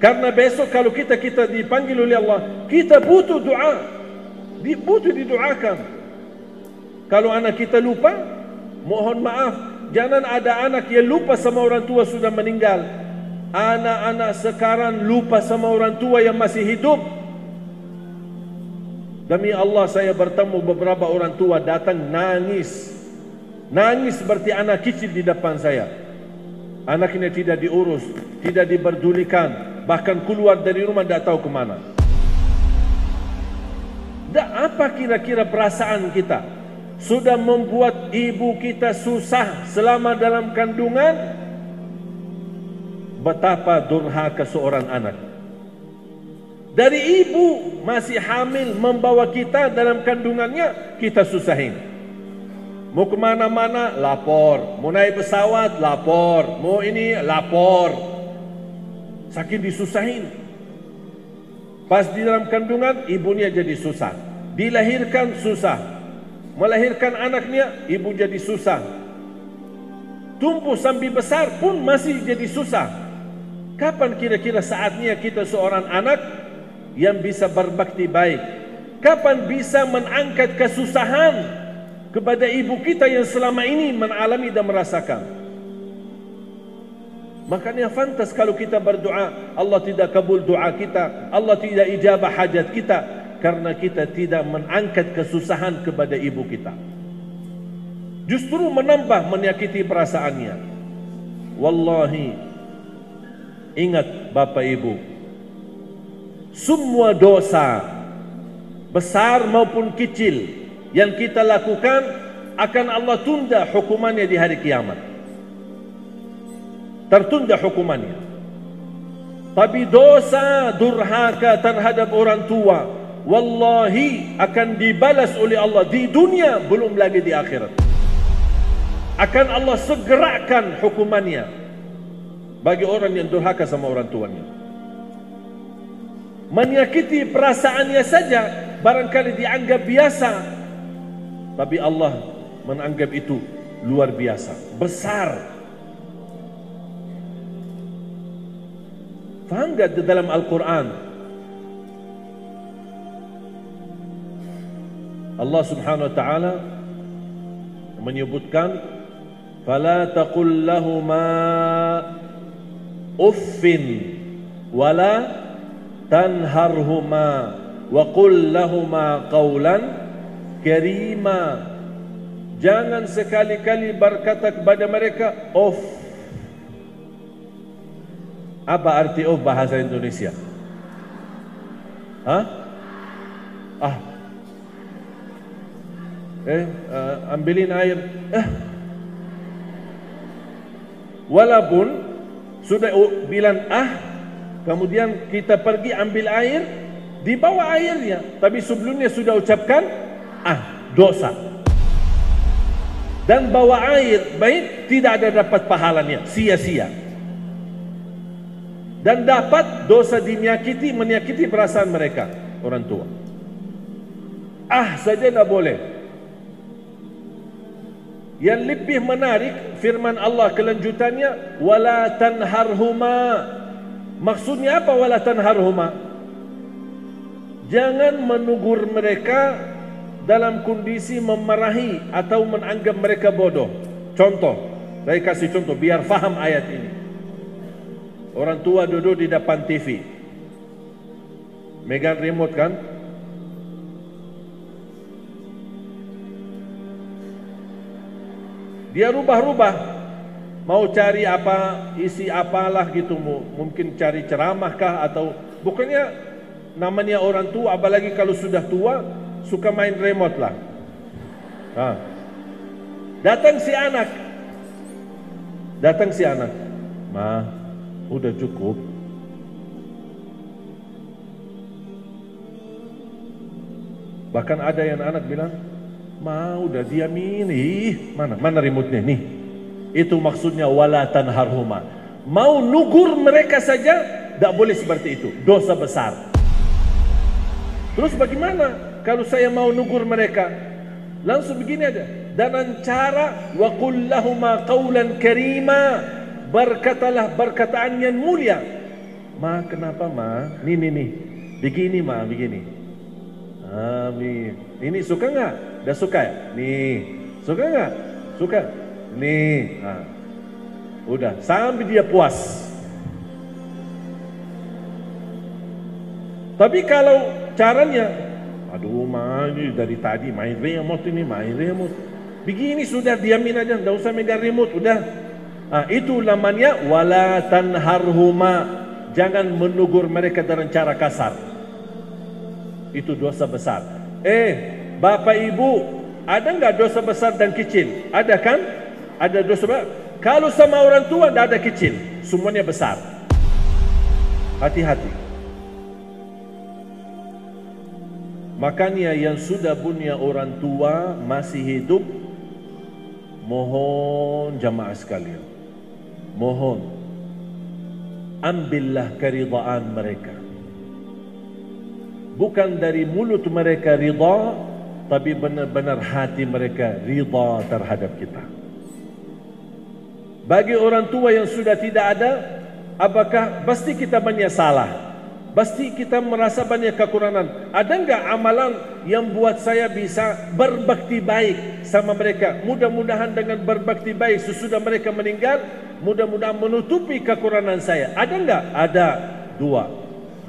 Karena besok kalau kita dipanggil oleh Allah, kita butuh doa, butuh didoakan. Kalau anak kita lupa, mohon maaf, jangan ada anak yang lupa sama orang tua sudah meninggal. Anak-anak sekarang lupa sama orang tua yang masih hidup. Demi Allah, saya bertemu beberapa orang tua datang nangis seperti anak kecil di depan saya. Anaknya tidak diurus, tidak diperdulikan, bahkan keluar dari rumah tidak tahu kemana. Apa kira-kira perasaan kita? Sudah membuat ibu kita susah selama dalam kandungan. Betapa durhaka seorang anak. Dari ibu masih hamil membawa kita dalam kandungannya, kita susahin. Mau kemana-mana, lapor. Mau naik pesawat, lapor. Mau ini, lapor. Saking disusahin. Pas di dalam kandungan, ibunya jadi susah. Dilahirkan, susah. Melahirkan anaknya, ibu jadi susah. Tumbuh sampai besar pun masih jadi susah. Kapan kira-kira saatnya kita seorang anak yang bisa berbakti baik? Kapan bisa mengangkat kesusahan kepada ibu kita yang selama ini mengalami dan merasakan? Makanya fantas kalau kita berdoa, Allah tidak kabul doa kita, Allah tidak ijabah hajat kita, karena kita tidak mengangkat kesusahan kepada ibu kita. Justru menambah menyakiti perasaannya. Wallahi, ingat Bapak Ibu, semua dosa besar maupun kecil yang kita lakukan akan Allah tunda hukumannya di hari kiamat. Tertunda hukumannya. Tapi dosa durhaka terhadap orang tua, wallahi akan dibalas oleh Allah di dunia, belum lagi di akhirat. Akan Allah segerakan hukumannya bagi orang yang durhaka sama orang tuanya. Menyakiti perasaannya saja barangkali dianggap biasa, tapi Allah menganggap itu luar biasa, besar. Faham gak di dalam Al-Quran Allah subhanahu wa ta'ala menyebutkan, fala taqul lahuma uffin wala tanharhuma wa qul lahuma qawlan karima. Jangan sekali-kali berkata kepada mereka uff. Apa arti uff bahasa Indonesia? Ambilin air. Walaupun sudah bilang kemudian kita pergi ambil air, dibawa airnya, tapi sebelumnya sudah ucapkan dosa. Dan bawa air baik tidak ada dapat pahalanya, sia-sia. Dan dapat dosa menyakiti perasaan mereka, orang tua. Saja tidak boleh. Yang lebih menarik firman Allah kelanjutannya, wala tanharhuma. Maksudnya apa wala tanharhuma? Jangan menegur mereka dalam kondisi memarahi atau menganggap mereka bodoh. Contoh, saya kasih contoh biar faham ayat ini. Orang tua duduk di depan TV, megang remote kan? Dia rubah-rubah, mau cari apa, isi apalah gitu, mungkin cari ceramah kah atau bukannya. Namanya orang tua, apalagi kalau sudah tua, suka main remote lah. Datang si anak, Ma, udah cukup. Bahkan ada yang anak bilang, Ma, udah diamin. Mana remote-nya nih? Itu maksudnya wala tanharhuma. Mau nugur mereka saja tidak boleh seperti itu, dosa besar. Terus bagaimana kalau saya mau nugur mereka? Langsung begini aja, dengan cara wa qul lahuma qawlan karima. Berkatalah perkataan yang mulia. Ma, kenapa ma? Nih. Begini ma, begini. Amin. Ini suka nggak? Udah suka ya? Nih. Suka nggak? Suka. Nih. Nah. Udah. Sampai dia puas. Tapi kalau caranya, aduh ma, ini dari tadi main remote ini, main remote. Begini sudah, diamin aja, enggak usah megang remote, udah. Nah, itu namanya wala tanharhuma. Jangan menegur mereka dengan cara kasar. Itu dosa besar. Bapak ibu, ada enggak dosa besar dan kecil? Ada kan? Ada dosa besar. Kalau sama orang tua enggak ada kecil, semuanya besar. Hati-hati. Makanya yang sudah punya orang tua masih hidup, mohon jamaah sekalian, mohon ambillah keridhaan mereka. Bukan dari mulut mereka ridha, tapi benar-benar hati mereka ridha terhadap kita. Bagi orang tua yang sudah tidak ada, apakah pasti kita banyak salah? Pasti kita merasa banyak kekurangan. Ada enggak amalan yang buat saya bisa berbakti baik sama mereka? Mudah-mudahan dengan berbakti baik sesudah mereka meninggal, mudah-mudahan menutupi kekurangan saya. Ada enggak? Ada.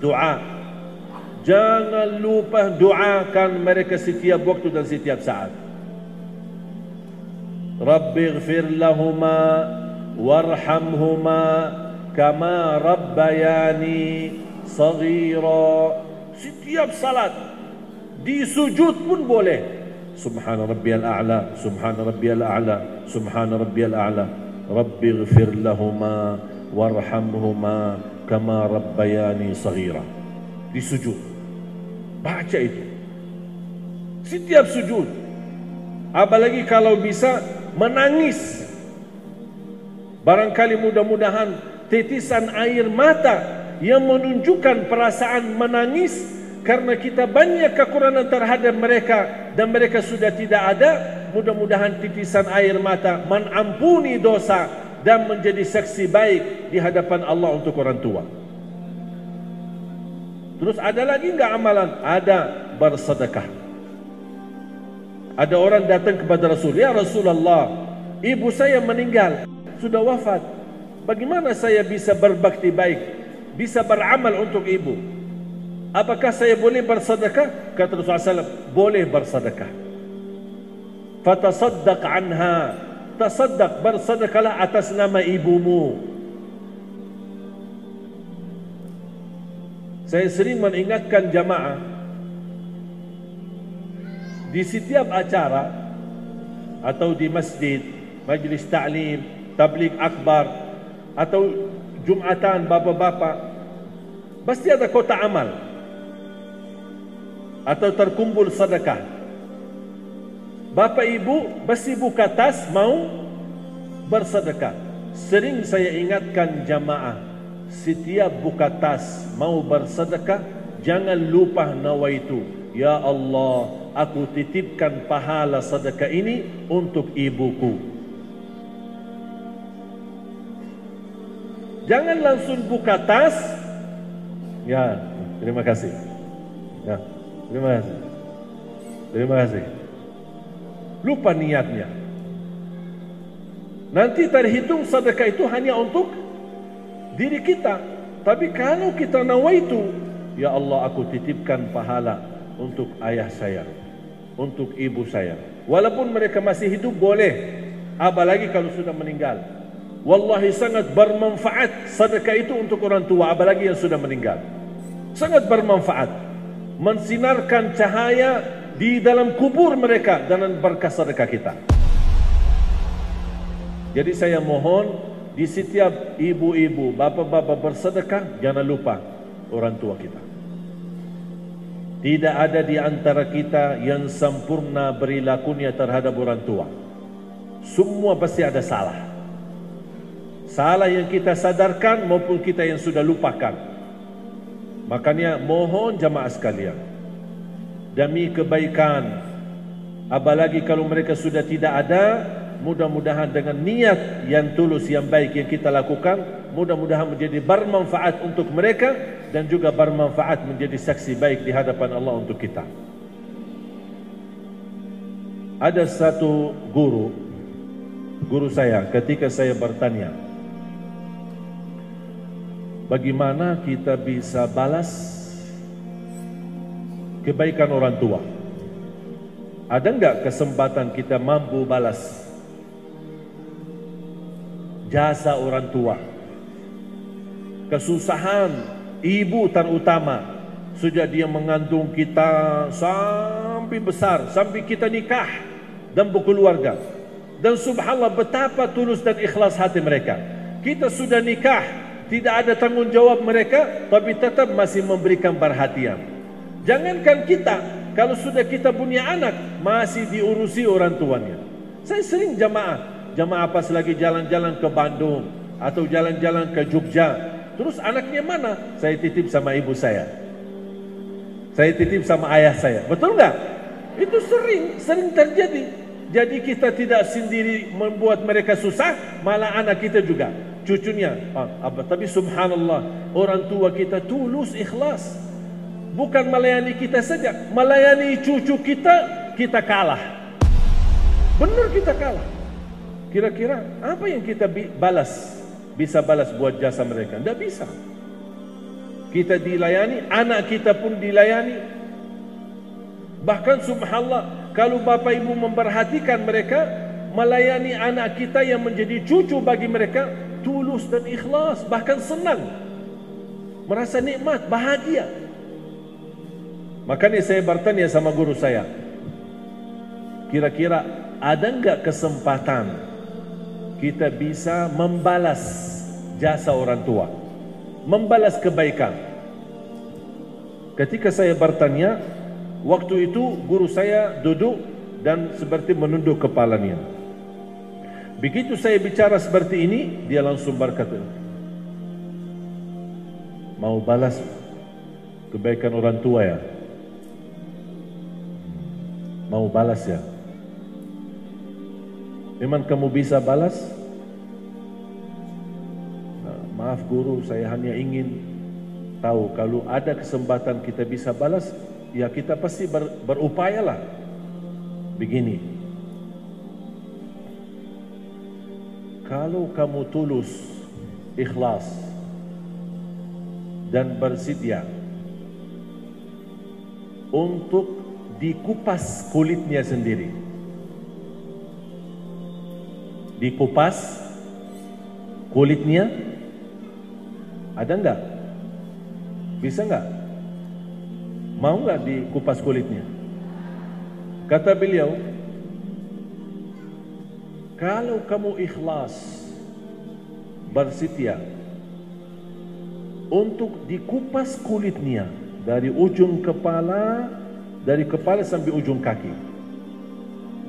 Doa. Jangan lupa doakan mereka setiap waktu dan setiap saat. Rabbighfir lahuma warhamhuma kama rabbayani saghira. Setiap salat di sujud pun boleh. Subhana rabbiyal a'la, subhana rabbiyal a'la, subhana rabbiyal a'la. Rabbighfir lahuma warhamhuma kama rabbayani saghira. Di sujud baca itu setiap sujud. Apalagi kalau bisa menangis. Barangkali mudah-mudahan titisan air mata yang menunjukkan perasaan menangis karena kita banyak kekurangan terhadap mereka dan mereka sudah tidak ada. Mudah-mudahan titisan air mata mengampuni dosa dan menjadi saksi baik di hadapan Allah untuk orang tua. Terus ada lagi enggak amalan? Ada, bersedekah. Ada orang datang kepada Rasul, ya Rasulullah, ibu saya meninggal, sudah wafat. Bagaimana saya bisa berbakti baik, bisa beramal untuk ibu? Apakah saya boleh bersedekah? Kata Rasulullah SAW, boleh bersedekah. Fatasaddaq anha, tasaddaq, bersedekahlah atas nama ibumu. Saya sering mengingatkan jamaah di setiap acara atau di masjid, majlis ta'lim, tabligh akbar atau jumatan bapak-bapak, pasti ada kotak amal atau terkumpul sedekah. Bapak ibu pasti buka tas mau bersedekah. Sering saya ingatkan jamaah, setiap buka tas mau bersedekah, jangan lupa nawaitu, ya Allah, aku titipkan pahala sedekah ini untuk ibuku. Jangan langsung buka tas, ya terima kasih, ya terima kasih, terima kasih. Lupa niatnya. Nanti terhitung sedekah itu hanya untuk diri kita. Tapi kalau kita nawaitu, ya Allah, aku titipkan pahala untuk ayah saya, untuk ibu saya, walaupun mereka masih hidup boleh, apalagi kalau sudah meninggal. Wallahi sangat bermanfaat sedekah itu untuk orang tua, apalagi yang sudah meninggal. Sangat bermanfaat, mensinarkan cahaya di dalam kubur mereka dengan berkah sedekah kita. Jadi saya mohon, di setiap ibu-ibu, bapak-bapak bersedekah, jangan lupa orang tua kita. Tidak ada di antara kita yang sempurna perilakunya terhadap orang tua. Semua pasti ada salah. Salah yang kita sadarkan maupun kita yang sudah lupakan. Makanya mohon jamaah sekalian, demi kebaikan, apalagi kalau mereka sudah tidak ada, mudah-mudahan dengan niat yang tulus, yang baik yang kita lakukan, mudah-mudahan menjadi bermanfaat untuk mereka dan juga bermanfaat menjadi saksi baik di hadapan Allah untuk kita. Ada satu guru saya ketika saya bertanya, bagaimana kita bisa balas kebaikan orang tua? Ada enggak kesempatan kita mampu balas jasa orang tua? Kesusahan ibu terutama, sejak dia mengandung kita sampai besar, sampai kita nikah dan berkeluarga. Dan subhanallah betapa tulus dan ikhlas hati mereka. Kita sudah nikah, tidak ada tanggung jawab mereka, tapi tetap masih memberikan perhatian. Jangankan kita, kalau sudah kita punya anak, masih diurusi orang tuanya. Saya sering jamaah pas lagi jalan-jalan ke Bandung atau jalan-jalan ke Jogja, terus anaknya mana? Saya titip sama ibu saya, saya titip sama ayah saya. Betul nggak? Itu sering terjadi. Jadi kita tidak sendiri membuat mereka susah, malah anak kita juga, cucunya. Tapi subhanallah, orang tua kita tulus, ikhlas. Bukan melayani kita saja, melayani cucu kita kalah. Benar kita kalah. Kira-kira apa yang kita bisa balas buat jasa mereka? Tidak bisa. Kita dilayani, anak kita pun dilayani. Bahkan subhanallah, kalau bapak ibu memperhatikan mereka, melayani anak kita yang menjadi cucu bagi mereka, tulus dan ikhlas, bahkan senang, merasa nikmat, bahagia. Makanya saya bertanya sama guru saya, kira-kira ada enggak kesempatan kita bisa membalas jasa orang tua, membalas kebaikan? Ketika saya bertanya, waktu itu guru saya duduk dan seperti menunduk kepalanya. Begitu saya bicara seperti ini, dia langsung berkata, mau balas kebaikan orang tua ya? Mau balas ya? Memang kamu bisa balas? Maaf guru, saya hanya ingin tahu kalau ada kesempatan kita bisa balas, ya kita pasti berupayalah. Begini, kalau kamu tulus, ikhlas dan bersedia untuk dikupas kulitnya sendiri, dikupas kulitnya, ada enggak? Bisa enggak? Mau enggak dikupas kulitnya? Kata beliau, kalau kamu ikhlas, bersedia untuk dikupas kulitnya dari ujung kepala, dari kepala sampai ujung kaki,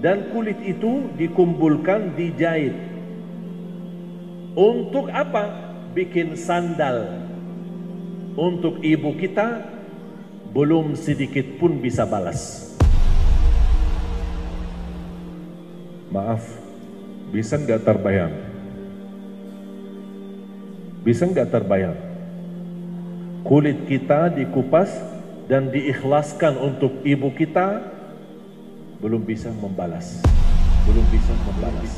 dan kulit itu dikumpulkan, dijahit. Untuk apa? Bikin sandal untuk ibu kita, belum sedikit pun bisa balas. Maaf, bisa nggak terbayang? Bisa nggak terbayang? Kulit kita dikupas dan diikhlaskan untuk ibu kita, belum bisa membalas, belum bisa membalas.